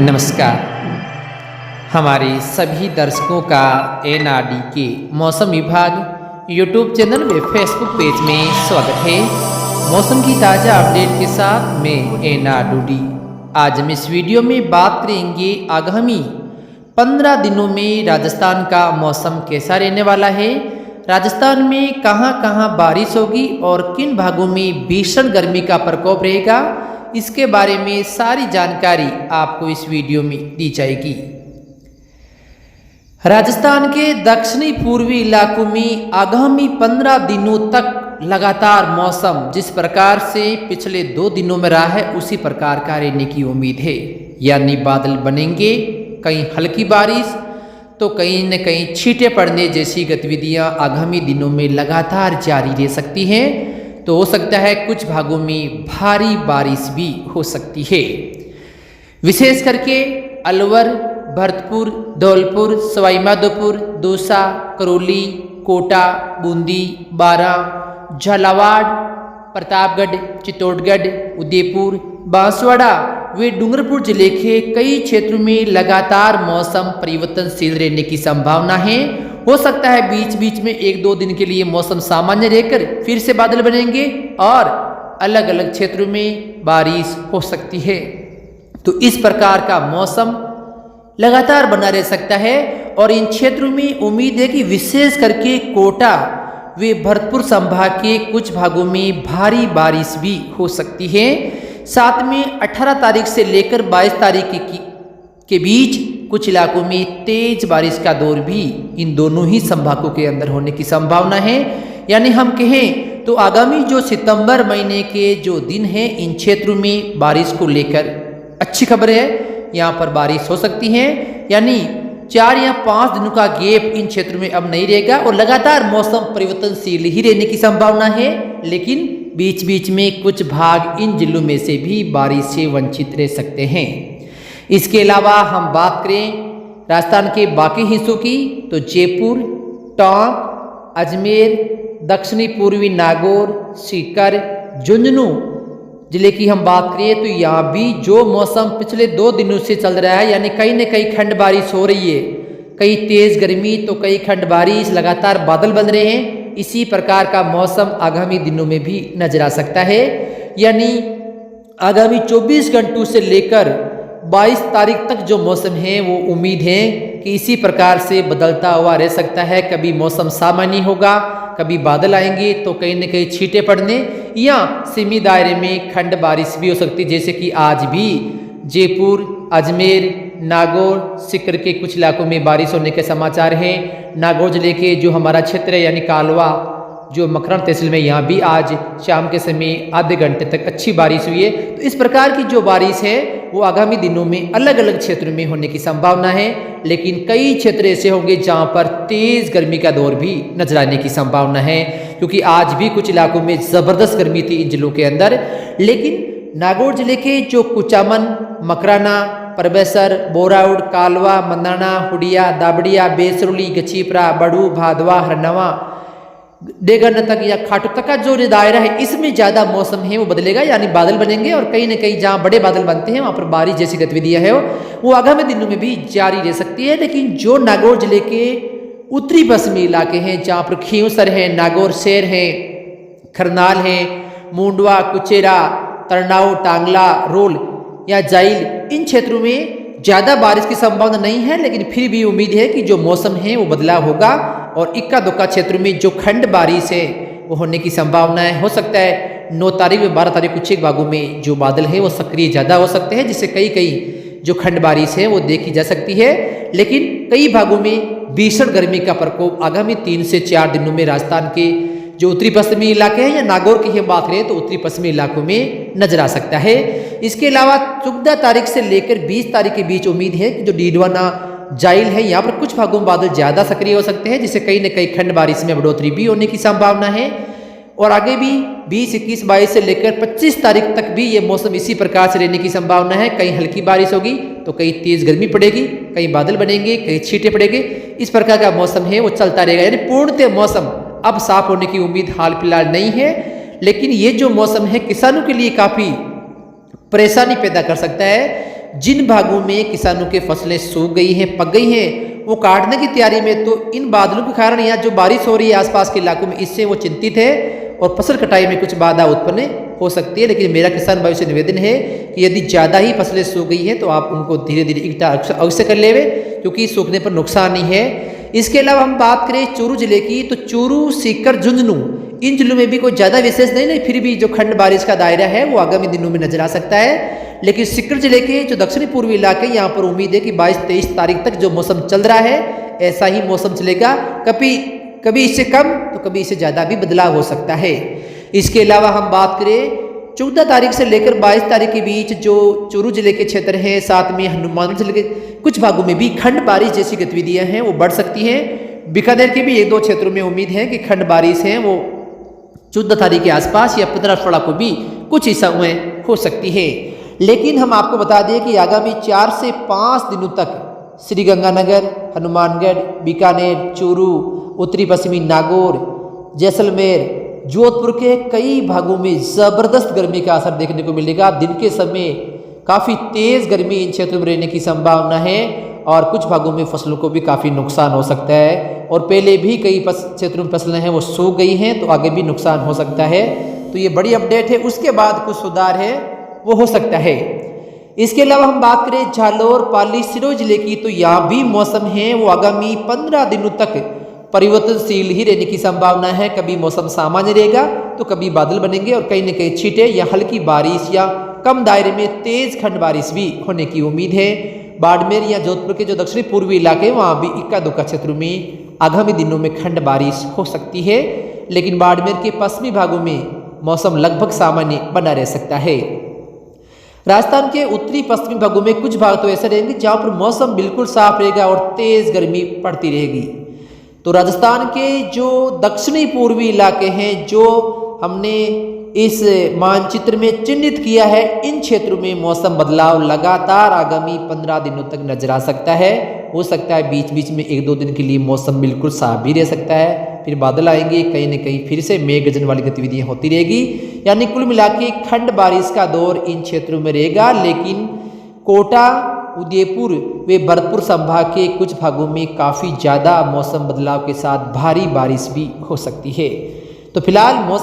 नमस्कार। हमारे सभी दर्शकों का एनआरडी के मौसम विभाग यूट्यूब चैनल व फेसबुक पेज में स्वागत है। मौसम की ताज़ा अपडेट के साथ मैं एनआरडी। आज हम इस वीडियो में बात करेंगे आगामी 15 दिनों में राजस्थान का मौसम कैसा रहने वाला है, राजस्थान में कहां कहां बारिश होगी और किन भागों में भीषण गर्मी का प्रकोप रहेगा। इसके बारे में सारी जानकारी आपको इस वीडियो में दी जाएगी। राजस्थान के दक्षिणी पूर्वी इलाकों में आगामी 15 दिनों तक लगातार मौसम जिस प्रकार से पिछले 2 दिनों में रहा है उसी प्रकार का रहने की उम्मीद है। यानी बादल बनेंगे, कहीं हल्की बारिश तो कहीं न कहीं छींटे पड़ने जैसी गतिविधियां आगामी दिनों में लगातार जारी रह सकती हैं। तो हो सकता है कुछ भागों में भारी बारिश भी हो सकती है। विशेष करके अलवर, भरतपुर, धौलपुर, सवाई माधोपुर, दौसा, करौली, कोटा, बूंदी, बारां, झालावाड़, प्रतापगढ़, चित्तौड़गढ़, उदयपुर, बांसवाड़ा वे डूंगरपुर जिले के कई क्षेत्रों में लगातार मौसम परिवर्तनशील रहने की संभावना है। हो सकता है बीच बीच में 1-2 दिन के लिए मौसम सामान्य रहकर फिर से बादल बनेंगे और अलग अलग क्षेत्रों में बारिश हो सकती है। तो इस प्रकार का मौसम लगातार बना रह सकता है और इन क्षेत्रों में उम्मीद है कि विशेष करके कोटा वे भरतपुर संभाग के कुछ भागों में भारी बारिश भी हो सकती है। साथ में 18 तारीख से लेकर 22 तारीख के बीच कुछ इलाकों में तेज बारिश का दौर भी इन दोनों ही संभागों के अंदर होने की संभावना है। यानी हम कहें तो आगामी जो सितंबर महीने के जो दिन हैं इन क्षेत्रों में बारिश को लेकर अच्छी खबर है, यहाँ पर बारिश हो सकती है। यानी 4 या 5 दिनों का गैप इन क्षेत्रों में अब नहीं रहेगा और लगातार मौसम परिवर्तनशील ही रहने की संभावना है। लेकिन बीच बीच में कुछ भाग इन जिलों में से भी बारिश से वंचित रह सकते हैं। इसके अलावा हम बात करें राजस्थान के बाकी हिस्सों की तो जयपुर, टोंक, अजमेर, दक्षिणी पूर्वी नागौर, सीकर, झुंझुनू जिले की हम बात करें तो यहाँ भी जो मौसम पिछले 2 दिनों से चल रहा है, यानी कहीं न कहीं खंड बारिश हो रही है, कहीं तेज गर्मी तो कहीं खंड बारिश, लगातार बादल बन रहे हैं। इसी प्रकार का मौसम आगामी दिनों में भी नजर आ सकता है। यानी आगामी 24 घंटों से लेकर 22 तारीख तक जो मौसम है वो उम्मीद है कि इसी प्रकार से बदलता हुआ रह सकता है। कभी मौसम सामान्य होगा, कभी बादल आएंगे तो कहीं न कहीं छींटे पड़ने या सीमित दायरे में खंड बारिश भी हो सकती है। जैसे कि आज भी जयपुर, अजमेर, नागौर, सीकर के कुछ इलाकों में बारिश होने के समाचार हैं। नागौर जिले के जो हमारा क्षेत्र है यानी कालवा जो मकरन तहसील में, यहाँ भी आज शाम के समय आधे घंटे तक अच्छी बारिश हुई है। तो इस प्रकार की जो बारिश है वो आगामी दिनों में अलग अलग क्षेत्रों में होने की संभावना है। लेकिन कई क्षेत्र ऐसे होंगे जहाँ पर तेज गर्मी का दौर भी नजर आने की संभावना है, क्योंकि आज भी कुछ इलाकों में जबरदस्त गर्मी थी इन जिलों के अंदर। लेकिन नागौर जिले के जो कुचामन, मकराना, परबेसर, बोराउड, कालवा, मंदाना, हुडिया, दाबड़िया, बेसरुली, गछीपरा, बड़ू, भादवा, हरनवा, डेगन तक या खाटू तक का जो दायरा है इसमें ज़्यादा मौसम है वो बदलेगा। यानी बादल बनेंगे और कहीं न कहीं जहाँ बड़े बादल बनते हैं वहाँ पर बारिश जैसी गतिविधियाँ है वो आगामी दिनों में भी जारी रह सकती है। लेकिन जो नागौर जिले के उत्तरी पश्चिमी इलाके हैं जहाँ पर खींवसर है, नागौर शहर है, खरनाल है, मुंडवा, कुचेरा, तरनाऊ, टांगला, रोल या जाइल, इन क्षेत्रों में ज़्यादा बारिश की संभावना नहीं है। लेकिन फिर भी उम्मीद है कि जो मौसम है वो बदलाव होगा और इक्का दुक्का क्षेत्रों में जो खंड बारिश है वो होने की संभावना है। हो सकता है 9 तारीख व 12 तारीख कुछ एक भागों में जो बादल है वो सक्रिय ज़्यादा हो सकते हैं, जिससे कई जो खंड बारिश है वो देखी जा सकती है। लेकिन कई भागों में भीषण गर्मी का प्रकोप आगामी 3 से 4 दिनों में राजस्थान के जो उत्तरी पश्चिमी इलाके हैं या नागौर की हम बात करें तो उत्तरी पश्चिमी इलाकों में नजर आ सकता है। इसके अलावा 14 तारीख से लेकर 20 तारीख के बीच उम्मीद है कि जो डीडवाना, जाइल है यहाँ पर कुछ भागों में बादल ज़्यादा सक्रिय हो सकते हैं, जिससे कहीं न कहीं खंड बारिश में बढ़ोतरी भी होने की संभावना है। और आगे भी 20, 21, 22 से लेकर 25 तारीख तक भी ये मौसम इसी प्रकार से रहने की संभावना है। कहीं हल्की बारिश होगी तो कहीं तेज गर्मी पड़ेगी, कहीं बादल बनेंगे, कहीं छींटे पड़ेंगे। इस प्रकार का मौसम है वो चलता रहेगा। यानी पूर्णतः मौसम अब साफ होने की उम्मीद हाल फिलहाल नहीं है। लेकिन ये जो मौसम है किसानों के लिए काफ़ी परेशानी पैदा कर सकता है। जिन भागों में किसानों के फसलें सूख गई हैं, पक गई हैं, वो काटने की तैयारी में, तो इन बादलों के कारण यहाँ जो बारिश हो रही है आसपास के इलाकों में, इससे वो चिंतित है और फसल कटाई में कुछ बाधा उत्पन्न हो सकती है। लेकिन मेरा किसान भाई से निवेदन है कि यदि ज़्यादा ही फसलें सूख गई हैं तो आप उनको धीरे धीरे इकट्ठा अवश्य कर लेवे, क्योंकि सूखने पर नुकसान नहीं है। इसके अलावा हम बात करें चूरू जिले की, तो चूरू, सीकर, झुंझुनू, इन जिलों में भी कोई ज़्यादा विशेष नहीं, फिर भी जो खंड बारिश का दायरा है वो आगामी दिनों में नजर आ सकता है। लेकिन सीकर जिले के जो दक्षिणी पूर्वी इलाके, यहाँ पर उम्मीद है कि 22-23 तारीख तक जो मौसम चल रहा है ऐसा ही मौसम चलेगा। कभी इससे कम तो कभी इससे ज़्यादा भी बदलाव हो सकता है। इसके अलावा हम बात करें 14 तारीख से लेकर 22 तारीख के बीच जो चूरू जिले के क्षेत्र हैं, साथ में हनुमानगढ़ जिले के कुछ भागों में भी खंड बारिश जैसी गतिविधियां हैं वो बढ़ सकती हैं। बीकानेर के भी 1-2 क्षेत्रों में उम्मीद है कि खंड बारिश है वो 14 तारीख के आसपास या 15-16 को भी कुछ हिस्सों में हो सकती है। लेकिन हम आपको बता दें कि आगामी 4 से 5 दिनों तक श्रीगंगानगर, हनुमानगढ़, बीकानेर, चूरू, उत्तरी पश्चिमी नागौर, जैसलमेर, जोधपुर के कई भागों में ज़बरदस्त गर्मी का असर देखने को मिलेगा। दिन के समय काफ़ी तेज़ गर्मी इन क्षेत्रों में रहने की संभावना है और कुछ भागों में फसलों को भी काफ़ी नुकसान हो सकता है। और पहले भी कई क्षेत्रों में फसलें हैं वो सूख गई हैं, तो आगे भी नुकसान हो सकता है। तो ये बड़ी अपडेट है। उसके बाद कुछ सुधार है वो हो सकता है। इसके अलावा हम बात करें झालोर, पाली, सिरोही जिले की, तो यहाँ भी मौसम है वो आगामी 15 दिनों तक परिवर्तनशील ही रहने की संभावना है। कभी मौसम सामान्य रहेगा तो कभी बादल बनेंगे और कहीं न कहीं छींटे या हल्की बारिश या कम दायरे में तेज खंड बारिश भी होने की उम्मीद है। बाड़मेर या जोधपुर के जो दक्षिणी पूर्वी इलाके हैं वहाँ भी इक्का-दुक्का क्षेत्रों में आगामी दिनों में खंड बारिश हो सकती है। लेकिन बाड़मेर के पश्चिमी भागों में मौसम लगभग सामान्य बना रह सकता है। राजस्थान के उत्तरी पश्चिमी भागों में कुछ भाग तो ऐसे रहेंगे जहाँ पर मौसम बिल्कुल साफ रहेगा और तेज गर्मी पड़ती रहेगी। तो राजस्थान के जो दक्षिणी पूर्वी इलाके हैं जो हमने इस मानचित्र में चिन्हित किया है, इन क्षेत्रों में मौसम बदलाव लगातार आगामी 15 दिनों तक नजर आ सकता है। हो सकता है बीच बीच में 1-2 दिन के लिए मौसम बिल्कुल साफ भी रह सकता है, फिर बादल आएंगे, कहीं न कहीं फिर से मेघ गर्जन वाली गतिविधियां होती रहेगी। यानी कुल मिला के खंड बारिश का दौर इन क्षेत्रों में रहेगा। लेकिन कोटा, उदयपुर व भरतपुर संभाग के कुछ भागों में काफ़ी ज़्यादा मौसम बदलाव के साथ भारी बारिश भी हो सकती है। तो फिलहाल मौसम